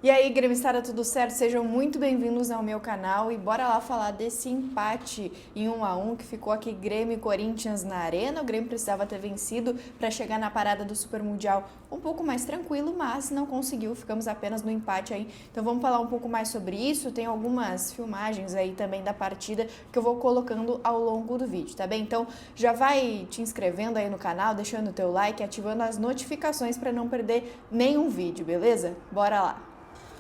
E aí, gremistada, tudo certo? Sejam muito bem-vindos ao meu canal e bora lá falar desse empate em 1-1 que ficou aqui Grêmio e Corinthians na arena. O Grêmio precisava ter vencido para chegar na parada do Super Mundial um pouco mais tranquilo, mas não conseguiu, ficamos apenas no empate aí. Então vamos falar um pouco mais sobre isso, tem algumas filmagens aí também da partida que eu vou colocando ao longo do vídeo, tá bem? Então já vai te inscrevendo aí no canal, deixando o teu like, ativando as notificações para não perder nenhum vídeo, beleza? Bora lá!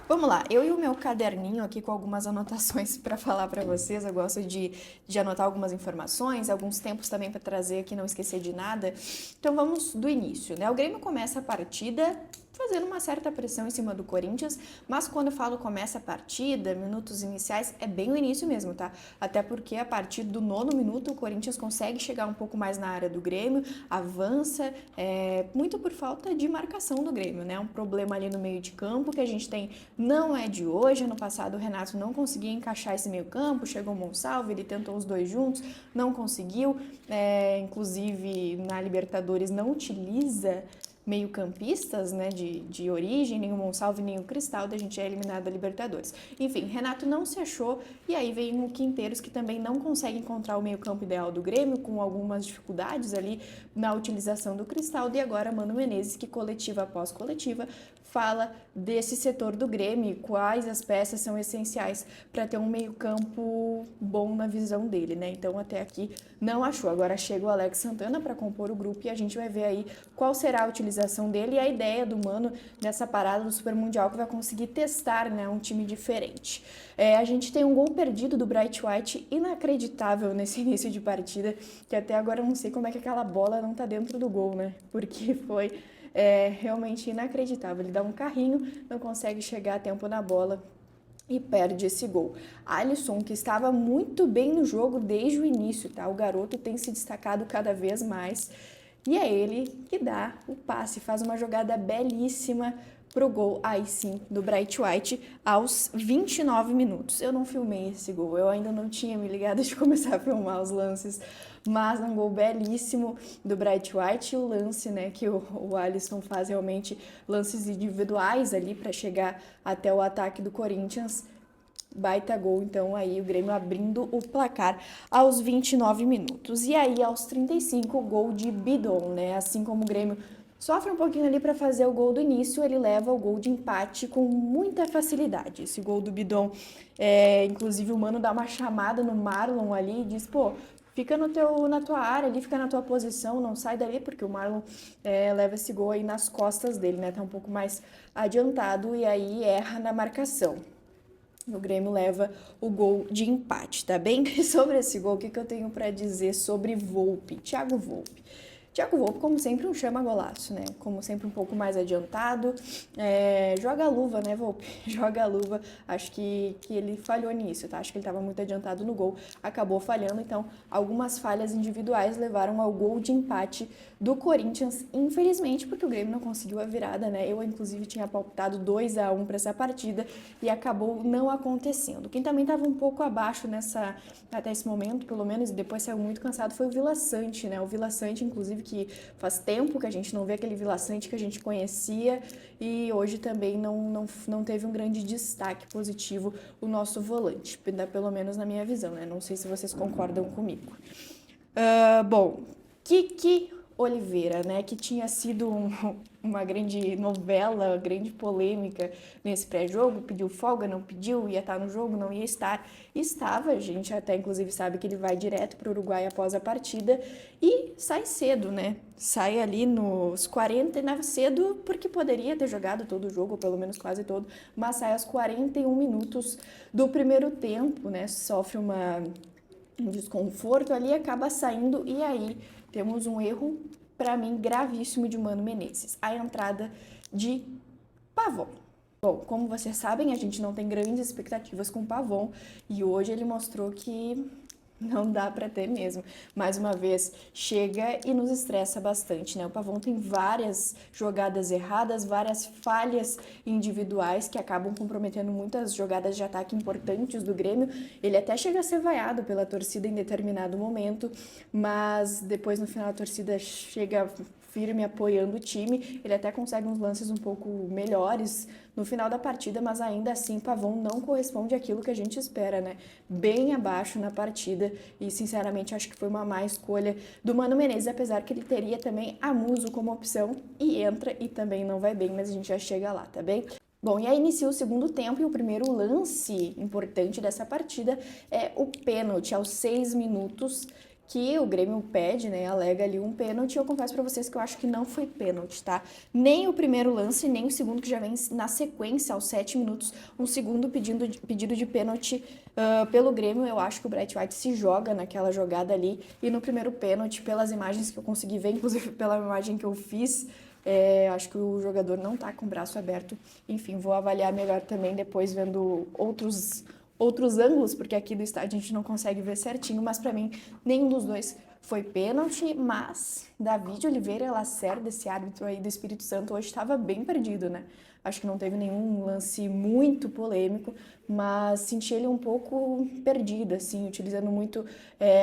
Vamos lá, eu e o meu caderninho aqui com algumas anotações para falar para vocês. Eu gosto de anotar algumas informações, alguns tempos também para trazer aqui, não esquecer de nada. Então vamos do início, né? O Grêmio começa a partida fazendo uma certa pressão em cima do Corinthians, mas quando eu falo começa a partida, minutos iniciais, é bem o início mesmo, tá? Até porque a partir do 9º minuto o Corinthians consegue chegar um pouco mais na área do Grêmio, avança, muito por falta de marcação do Grêmio, né? Um problema ali no meio de campo que a gente tem não é de hoje. Ano passado o Renato não conseguia encaixar esse meio campo, chegou o Monsalve, ele tentou os dois juntos, não conseguiu, inclusive na Libertadores não utiliza meio-campistas, né, de origem, nem o Monsalve, nem o Cristaldo, a gente é eliminado da Libertadores. Enfim, Renato não se achou, e aí vem o Quinteiros, que também não consegue encontrar o meio-campo ideal do Grêmio, com algumas dificuldades ali na utilização do Cristaldo, e agora Mano Menezes, que coletiva após coletiva, fala desse setor do Grêmio, quais as peças são essenciais para ter um meio-campo bom na visão dele, né? Então até aqui não achou. Agora chega o Alex Santana para compor o grupo e a gente vai ver aí qual será a utilização dele e a ideia do Mano nessa parada do Super Mundial, que vai conseguir testar, né, um time diferente. A gente tem um gol perdido do Bright White inacreditável nesse início de partida, que até agora eu não sei como é que aquela bola não tá dentro do gol, né? Porque foi realmente inacreditável. Ele dá um carrinho, não consegue chegar a tempo na bola e perde esse gol. Alisson, que estava muito bem no jogo desde o início, tá? O garoto tem se destacado cada vez mais e é ele que dá o passe, faz uma jogada belíssima pro gol, aí sim, do Bright White aos 29 minutos. Eu não filmei esse gol, eu ainda não tinha me ligado de começar a filmar os lances, mas um gol belíssimo do Bright White, e o lance, né, que o Alisson faz realmente lances individuais ali para chegar até o ataque do Corinthians. Baita gol, então aí o Grêmio abrindo o placar aos 29 minutos. E aí aos 35, gol de Bidon, né? Assim como o Grêmio sofre um pouquinho ali para fazer o gol do início, ele leva o gol de empate com muita facilidade. Esse gol do Bidon, inclusive o Mano dá uma chamada no Marlon ali e diz, pô, fica na tua área ali, fica na tua posição, não sai dali, porque o Marlon leva esse gol aí nas costas dele, né? Tá um pouco mais adiantado e aí erra na marcação. O Grêmio leva o gol de empate, tá bem? Sobre esse gol, o que eu tenho para dizer sobre Volpi, Thiago Volpi? Thiago Volpi, como sempre, um chama-golaço, né? Como sempre, um pouco mais adiantado. Joga a luva, né, Volpi? Joga a luva. Acho que ele falhou nisso, tá? Acho que ele estava muito adiantado no gol, acabou falhando. Então, algumas falhas individuais levaram ao gol de empate do Corinthians, infelizmente, porque o Grêmio não conseguiu a virada, né? Eu, inclusive, tinha palpitado 2-1 para essa partida e acabou não acontecendo. Quem também estava um pouco abaixo até esse momento, pelo menos, e depois saiu muito cansado, foi o Vila Sante, né? O Vila Sante, inclusive, que faz tempo que a gente não vê aquele Vila Sante que a gente conhecia e hoje também não teve um grande destaque positivo o nosso volante, pelo menos na minha visão, né? Não sei se vocês concordam comigo. Bom, Kiki Oliveira, né, que tinha sido uma grande novela, grande polêmica nesse pré-jogo, pediu folga, não pediu, ia estar no jogo, não ia estar, estava, a gente até inclusive sabe que ele vai direto para o Uruguai após a partida e sai cedo, né, sai ali nos 40, cedo porque poderia ter jogado todo o jogo, ou pelo menos quase todo, mas sai aos 41 minutos do primeiro tempo, né, sofre um desconforto ali, acaba saindo e aí temos um erro, para mim, gravíssimo de Mano Menezes. A entrada de Pavon. Bom, como vocês sabem, a gente não tem grandes expectativas com o Pavon e hoje ele mostrou que não dá para ter mesmo. Mais uma vez, chega e nos estressa bastante, né? O Pavon tem várias jogadas erradas, várias falhas individuais que acabam comprometendo muitas jogadas de ataque importantes do Grêmio. Ele até chega a ser vaiado pela torcida em determinado momento, mas depois no final a torcida chega firme apoiando o time. Ele até consegue uns lances um pouco melhores no final da partida, mas ainda assim Pavon não corresponde àquilo que a gente espera, né? Bem abaixo na partida e sinceramente acho que foi uma má escolha do Mano Menezes, apesar que ele teria também a Muso como opção e entra e também não vai bem, mas a gente já chega lá, tá bem? Bom, e aí inicia o segundo tempo e o primeiro lance importante dessa partida é o pênalti aos 6 minutos, que o Grêmio pede, né, alega ali um pênalti. Eu confesso pra vocês que eu acho que não foi pênalti, tá? Nem o primeiro lance, nem o segundo, que já vem na sequência, aos 7 minutos, um segundo pedido de pênalti pelo Grêmio. Eu acho que o Bright White se joga naquela jogada ali, e no primeiro pênalti, pelas imagens que eu consegui ver, inclusive pela imagem que eu fiz, acho que o jogador não tá com o braço aberto. Enfim, vou avaliar melhor também depois vendo outros ângulos, porque aqui do estádio a gente não consegue ver certinho, mas para mim nenhum dos dois foi pênalti. Mas David Oliveira Lacerda, esse árbitro aí do Espírito Santo, hoje estava bem perdido, né? Acho que não teve nenhum lance muito polêmico, mas senti ele um pouco perdido, assim, utilizando muito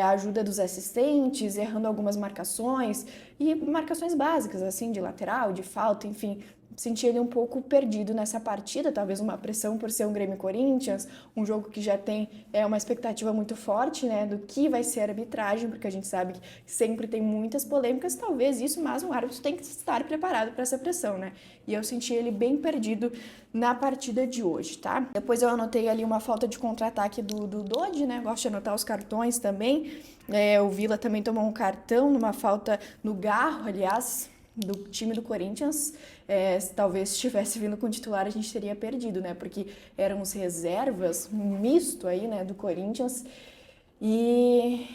a ajuda dos assistentes, errando algumas marcações, e marcações básicas, assim, de lateral, de falta, enfim. Senti ele um pouco perdido nessa partida, talvez uma pressão por ser um Grêmio Corinthians, um jogo que já tem uma expectativa muito forte, né, do que vai ser a arbitragem, porque a gente sabe que sempre tem muitas polêmicas, talvez isso, mas um árbitro tem que estar preparado para essa pressão, né? E eu senti ele bem perdido na partida de hoje, tá? Depois eu anotei ali uma falta de contra-ataque do Dodi, né? Gosto de anotar os cartões também. O Vila também tomou um cartão numa falta no Garro, aliás, do time do Corinthians. Se talvez estivesse vindo com titular, a gente teria perdido, né? Porque eram os reservas, um misto aí, né, do Corinthians. E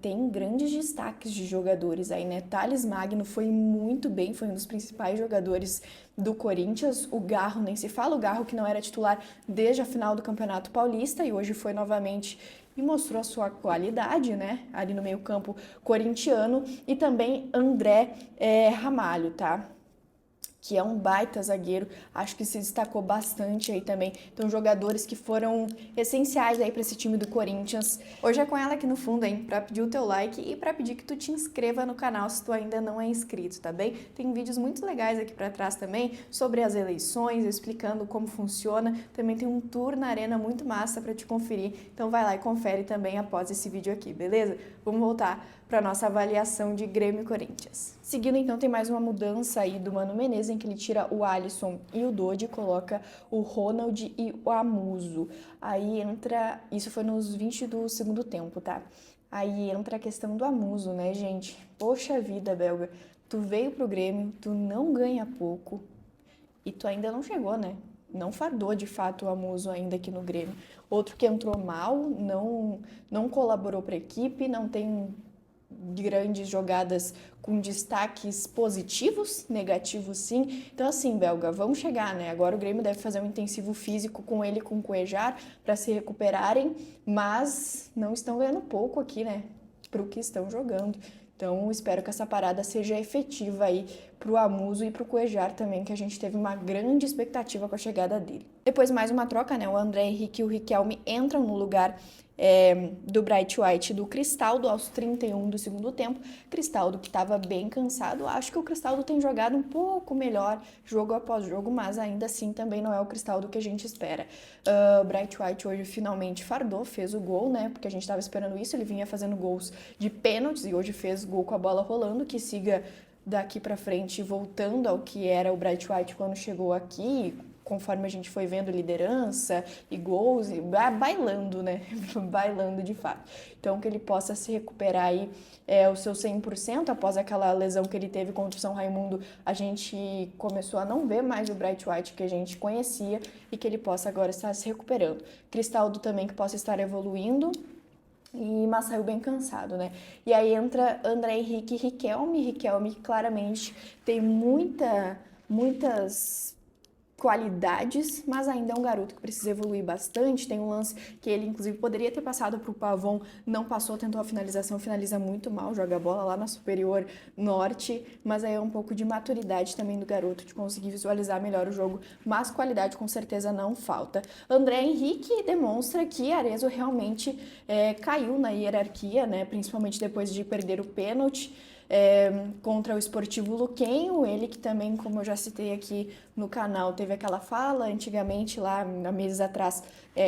tem grandes destaques de jogadores aí, né? Thales Magno foi muito bem, foi um dos principais jogadores do Corinthians. O Garro nem se fala, o Garro que não era titular desde a final do Campeonato Paulista e hoje foi novamente e mostrou a sua qualidade, né? Ali no meio-campo corintiano. E também André Ramalho, tá? Que é um baita zagueiro, acho que se destacou bastante aí também. Então, jogadores que foram essenciais aí para esse time do Corinthians. Hoje é com ela aqui no fundo, hein, para pedir o teu like e para pedir que tu te inscreva no canal se tu ainda não é inscrito, tá bem? Tem vídeos muito legais aqui para trás também sobre as eleições, explicando como funciona. Também tem um tour na arena muito massa para te conferir. Então, vai lá e confere também após esse vídeo aqui, beleza? Vamos voltar para nossa avaliação de Grêmio e Corinthians. Seguindo, então, tem mais uma mudança aí do Mano Menezes, em que ele tira o Alisson e o Dodi, coloca o Ronald e o Amuso. Aí entra, isso foi nos 20 do segundo tempo, tá? Aí entra a questão do Amuso, né, gente? Poxa vida, belga, tu veio pro Grêmio, tu não ganha pouco e tu ainda não chegou, né? Não fardou de fato o Amuso ainda aqui no Grêmio. Outro que entrou mal, não colaborou para a equipe, não tem grandes jogadas com destaques positivos, negativos sim. Então assim, belga, vamos chegar, né? Agora o Grêmio deve fazer um intensivo físico com ele e com o Cuejar para se recuperarem, mas não estão ganhando pouco aqui, né? Pro que estão jogando. Então, espero que essa parada seja efetiva aí pro Amuso e pro Cuejar também, que a gente teve uma grande expectativa com a chegada dele. Depois, mais uma troca, né? O André Henrique e o Riquelme entram no lugar do Bright White e do Cristaldo aos 31 do segundo tempo. Cristaldo que estava bem cansado. Acho que o Cristaldo tem jogado um pouco melhor jogo após jogo, mas ainda assim também não é o Cristaldo que a gente espera. O Bright White hoje finalmente fardou, fez o gol, né? Porque a gente estava esperando isso. Ele vinha fazendo gols de pênaltis e hoje fez gol com a bola rolando, que siga daqui para frente voltando ao que era o Bright White quando chegou aqui, conforme a gente foi vendo liderança e gols, e bailando, né? Bailando de fato. Então, que ele possa se recuperar aí o seu 100%. Após aquela lesão que ele teve contra o São Raimundo, a gente começou a não ver mais o Bright White que a gente conhecia e que ele possa agora estar se recuperando. Cristaldo também que possa estar evoluindo, mas saiu bem cansado, né? E aí entra André Henrique e Riquelme que claramente tem muitas qualidades, mas ainda é um garoto que precisa evoluir bastante. Tem um lance que ele, inclusive, poderia ter passado para o Pavon, não passou, tentou a finalização, finaliza muito mal, joga a bola lá na superior norte, mas aí é um pouco de maturidade também do garoto, de conseguir visualizar melhor o jogo, mas qualidade com certeza não falta. André Henrique demonstra que Arezzo realmente caiu na hierarquia, né, principalmente depois de perder o pênalti. contra o Sportivo Luquenho, ele que também, como eu já citei aqui no canal, teve aquela fala antigamente lá, há meses atrás,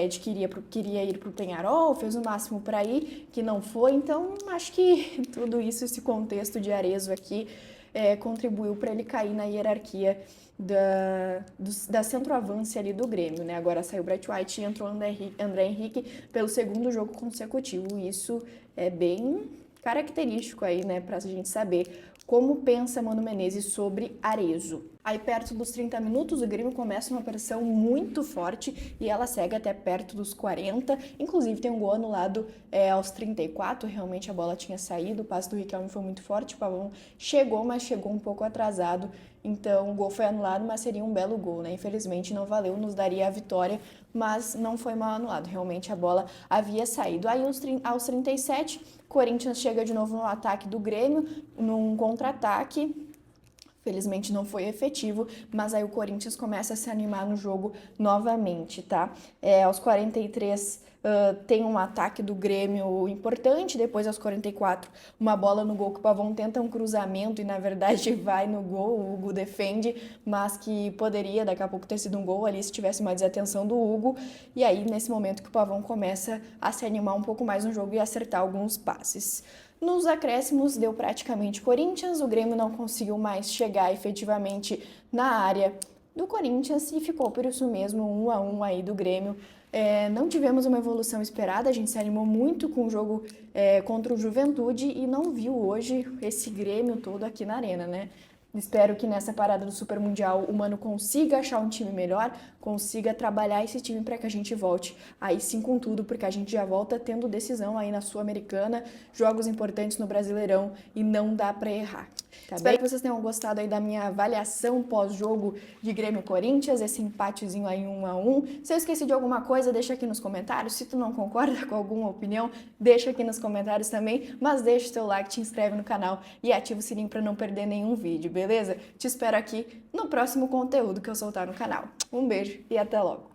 de que queria ir para o Peñarol, fez o máximo para ir, que não foi, então acho que tudo isso, esse contexto de Arezzo aqui, contribuiu para ele cair na hierarquia da centroavância ali do Grêmio, né? Agora saiu o Brett White e entrou o André Henrique pelo segundo jogo consecutivo. Isso é bem característico aí, né, pra gente saber como pensa Mano Menezes sobre Arezzo. Aí perto dos 30 minutos o Grêmio começa uma pressão muito forte e ela segue até perto dos 40, inclusive tem um gol anulado aos 34, realmente a bola tinha saído, o passe do Riquelme foi muito forte, o Pavão chegou, mas chegou um pouco atrasado, então o gol foi anulado, mas seria um belo gol, né? Infelizmente não valeu, nos daria a vitória, mas não foi mal anulado, realmente a bola havia saído. Aí aos 37, Corinthians chega de novo no ataque do Grêmio, num contra-ataque. Felizmente não foi efetivo, mas aí o Corinthians começa a se animar no jogo novamente, tá? Aos 43 tem um ataque do Grêmio importante, depois aos 44 uma bola no gol que o Pavão tenta um cruzamento e na verdade vai no gol, o Hugo defende, mas que poderia daqui a pouco ter sido um gol ali se tivesse uma desatenção do Hugo, e aí nesse momento que o Pavão começa a se animar um pouco mais no jogo e acertar alguns passes. Nos acréscimos deu praticamente Corinthians, o Grêmio não conseguiu mais chegar efetivamente na área do Corinthians e ficou por isso mesmo 1-1 aí do Grêmio. Não tivemos uma evolução esperada, a gente se animou muito com o jogo contra o Juventude e não viu hoje esse Grêmio todo aqui na arena, né? Espero que nessa parada do Super Mundial o Mano consiga achar um time melhor, consiga trabalhar esse time para que a gente volte aí sim com tudo, porque a gente já volta tendo decisão aí na Sul-Americana, jogos importantes no Brasileirão e não dá para errar. Tá Espero que vocês tenham gostado aí da minha avaliação pós-jogo de Grêmio Corinthians, esse empatezinho aí 1-1. Se eu esqueci de alguma coisa, deixa aqui nos comentários. Se tu não concorda com alguma opinião, deixa aqui nos comentários também. Mas deixa o seu like, te inscreve no canal e ativa o sininho para não perder nenhum vídeo, beleza? Te espero aqui no próximo conteúdo que eu soltar no canal. Um beijo e até logo!